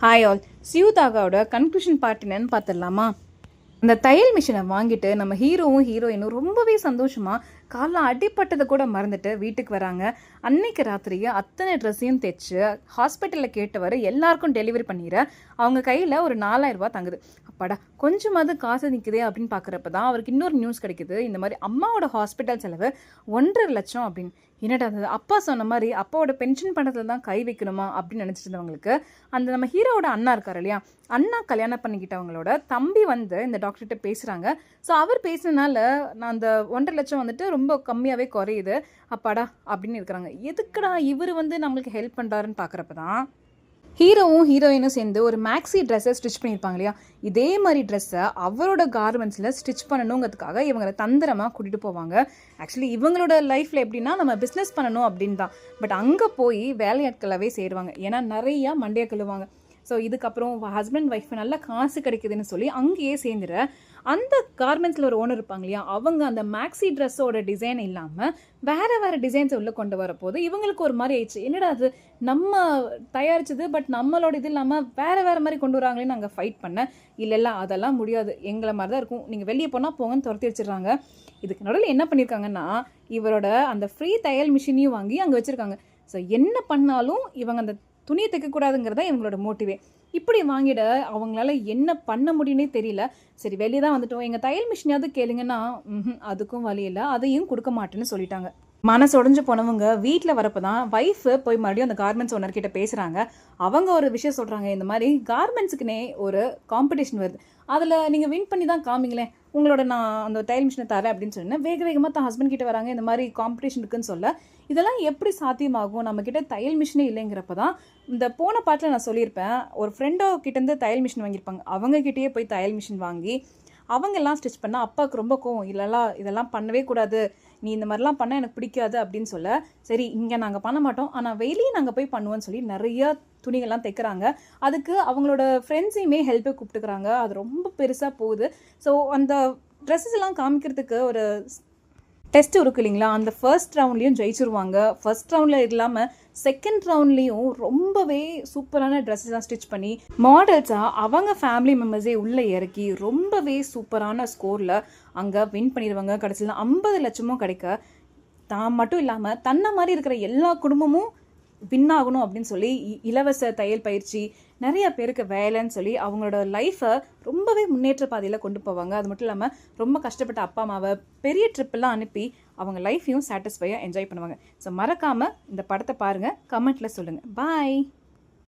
Hi all. சியூதாகாவோட conclusion part என்னன்னு பார்த்துடலாமா? அந்த தையல் மிஷினை வாங்கிட்டு நம்ம ஹீரோவும் ஹீரோயினும் ரொம்பவே சந்தோஷமாக காலைல அடிப்பட்டதை கூட மறந்துட்டு வீட்டுக்கு வராங்க. அன்னைக்கு ராத்திரியே அத்தனை ட்ரெஸ்ஸையும் தைச்சு ஹாஸ்பிட்டலில் கேட்டவர் எல்லாருக்கும் டெலிவரி பண்ணிடுற அவங்க கையில் ஒரு 4000 ரூபா தங்குது. அப்பாடா கொஞ்சமாவது காசு நிற்குதே அப்படின்னு பார்க்குறப்ப தான் அவருக்கு இன்னொரு நியூஸ் கிடைக்குது. இந்த மாதிரி அம்மாவோட ஹாஸ்பிட்டல் செலவு 1.5 லட்சம் அப்படின்னு. என்னடா அது, அப்பா சொன்ன மாதிரி அப்பாவோட பென்ஷன் பணத்தில் தான் கை வைக்கணுமா அப்படின்னு நினச்சிட்டு இருந்தவங்களுக்கு அந்த நம்ம ஹீரோவோட அண்ணா இருக்கார் இல்லையா, அண்ணா கல்யாணம் பண்ணிக்கிட்டவங்களோட தம்பி வந்து இந்த டாக்டர்கிட்ட பேசுகிறாங்க. ஸோ அவர் பேசுனதுனால நான் அந்த 1.5 லட்சம் வந்துட்டு ரொம்ப கம்மியாகவே குறையுது. அப்பாடா அப்படின்னு இருக்கிறாங்க. எதுக்குடா இவர் வந்து நம்மளுக்கு ஹெல்ப் பண்ணுறாருன்னு பார்க்குறப்ப தான் ஹீரோவும் ஹீரோயினும் சேர்ந்து ஒரு மேக்ஸி ட்ரெஸ்ஸை ஸ்டிச் பண்ணியிருப்பாங்க இல்லையா, இதே மாதிரி ட்ரெஸ்ஸை அவரோட கார்மெண்ட்ஸில் ஸ்டிச் பண்ணணுங்கிறதுக்காக இவங்களை தந்திரமாக கூட்டிகிட்டு போவாங்க. ஆக்சுவலி இவங்களோட லைஃப்பில் எப்படின்னா நம்ம பிஸ்னஸ் பண்ணணும் அப்படின்னு தான். பட் அங்கே போய் வேலையாட்களாகவே சேருவாங்க. ஏன்னா நிறையா மண்டையை கழுவாங்க. ஸோ இதுக்கப்புறம் ஹஸ்பண்ட் ஒய்ஃப் நல்லா காசு கிடைக்குதுன்னு சொல்லி அங்கேயே சேர்ந்துற அந்த கார்மெண்ட்ஸில் ஒரு ஓனர் இருப்பாங்க இல்லையா, அவங்க அந்த மேக்ஸி ட்ரெஸ்ஸோட டிசைன் இல்லாமல் வேறு டிசைன்ஸை உள்ளே கொண்டு வரப்போது இவங்களுக்கு ஒரு மாதிரி ஆயிடுச்சு. என்னடா அது நம்ம தயாரிச்சது பட் நம்மளோட இது இல்லாமல் வேறு மாதிரி கொண்டு வராங்களேன்னு நாங்கள் ஃபைட் பண்ணேன். இல்லை அதெல்லாம் முடியாது, எங்களை மாதிரி தான் இருக்கும், நீங்கள் வெளியே போனால் போங்கன்னு துரத்தி வச்சிடுறாங்க. இதுக்கு நடுவில் என்ன பண்ணியிருக்காங்கன்னா இவரோட அந்த ஃப்ரீ தையல் மிஷினையும் வாங்கி அங்கே வச்சுருக்காங்க. ஸோ என்ன பண்ணாலும் இவங்க அந்த துணியை தைக்கக்கூடாதுங்கிறதா இவங்களோட மோட்டிவே. இப்படி வாங்கிட அவங்களால என்ன பண்ண முடியும்னே தெரியல. சரி வெளியே தான் வந்துட்டோம், எங்கள் தையல் மிஷினையாவது கேளுங்கன்னா அதுக்கும் வழி இல்லை, அதையும் கொடுக்க மாட்டேன்னு சொல்லிட்டாங்க. மனசு உடஞ்சு போனவங்க வீட்டில் வரப்போ தான் ஒய்ஃபு போய் மறுபடியும் அந்த கார்மெண்ட்ஸ் ஓனர்கிட்ட பேசுகிறாங்க. அவங்க ஒரு விஷயம் சொல்கிறாங்க, இந்த மாதிரி கார்மெண்ட்ஸுக்குனே ஒரு காம்படிஷன் வருது, அதில் நீங்கள் வின் பண்ணி தான் காமிங்களேன், உங்களோட நான் அந்த தையல் மிஷினை தரேன் அப்படின்னு சொன்னேன். வேகமாக தான் ஹஸ்பண்ட் கிட்ட வராங்க. இந்த மாதிரி காம்படிஷன் இருக்குன்னு சொல்ல இதெல்லாம் எப்படி சாத்தியமாகும், நம்மக்கிட்ட தையல் மிஷினே இல்லைங்கிறப்ப தான் இந்த போன பாட்டில் நான் சொல்லியிருப்பேன், ஒரு ஃப்ரெண்டோ கிட்டேருந்து தையல் மிஷின் வாங்கியிருப்பாங்க. அவங்கக்கிட்டேயே போய் தையல் மிஷின் வாங்கி அவங்கெல்லாம் ஸ்டிச் பண்ணால் அப்பாவுக்கு ரொம்ப கோவம். இதெல்லாம் பண்ணவே கூடாது, நீ இந்த மாதிரிலாம் பண்ணால் எனக்கு பிடிக்காது அப்படின்னு சொல்ல, சரி இங்கே நாங்கள் பண்ண மாட்டோம் ஆனால் வெளியே நாங்கள் போய் பண்ணுவோன்னு சொல்லி நிறையா துணிகள்லாம் தைக்கிறாங்க. அதுக்கு அவங்களோட ஃப்ரெண்ட்ஸையுமே ஹெல்ப்பை கூப்பிட்டுக்கிறாங்க. அது ரொம்ப பெருசாக போகுது. ஸோ அந்த ட்ரெஸ்ஸஸ் எல்லாம் காமிக்கிறதுக்கு ஒரு டெஸ்ட் இருக்கு இல்லைங்களா, அந்த ஃபர்ஸ்ட் ரவுண்ட்லேயும் ஜெயிச்சிருவாங்க. ஃபர்ஸ்ட் ரவுண்டில் இல்லாமல் செகண்ட் ரவுண்ட்லேயும் ரொம்பவே சூப்பரான ட்ரெஸ்ஸெலாம் ஸ்டிச் பண்ணி மாடல்ஸாக அவங்க ஃபேமிலி மெம்பர்ஸே உள்ளே இறக்கி ரொம்பவே சூப்பரான ஸ்கோரில் அங்கே வின் பண்ணிடுவாங்க. கடைசியில் 50 லட்சமும் கிடைக்க தான் மட்டும் இல்லாமல் தன்னை மாதிரி இருக்கிற எல்லா குடும்பமும் வின் ஆகணும் அப்படின்னு சொல்லி இலவச தையல் பயிற்சி, நிறைய பேருக்கு வேலைன்னு சொல்லி அவங்களோட லைஃப்பை ரொம்பவே முன்னேற்ற பாதையில் கொண்டு போவாங்க. அது மட்டும் இல்லாமல் ரொம்ப கஷ்டப்பட்ட அப்பா அம்மாவை பெரிய ட்ரிப்பெல்லாம் அனுப்பி அவங்க லைஃப்பையும் சாட்டிஸ்ஃபையாக என்ஜாய் பண்ணுவாங்க. ஸோ மறக்காமல் இந்த படத்தை பாருங்கள், கமெண்ட்டில் சொல்லுங்கள். பாய்.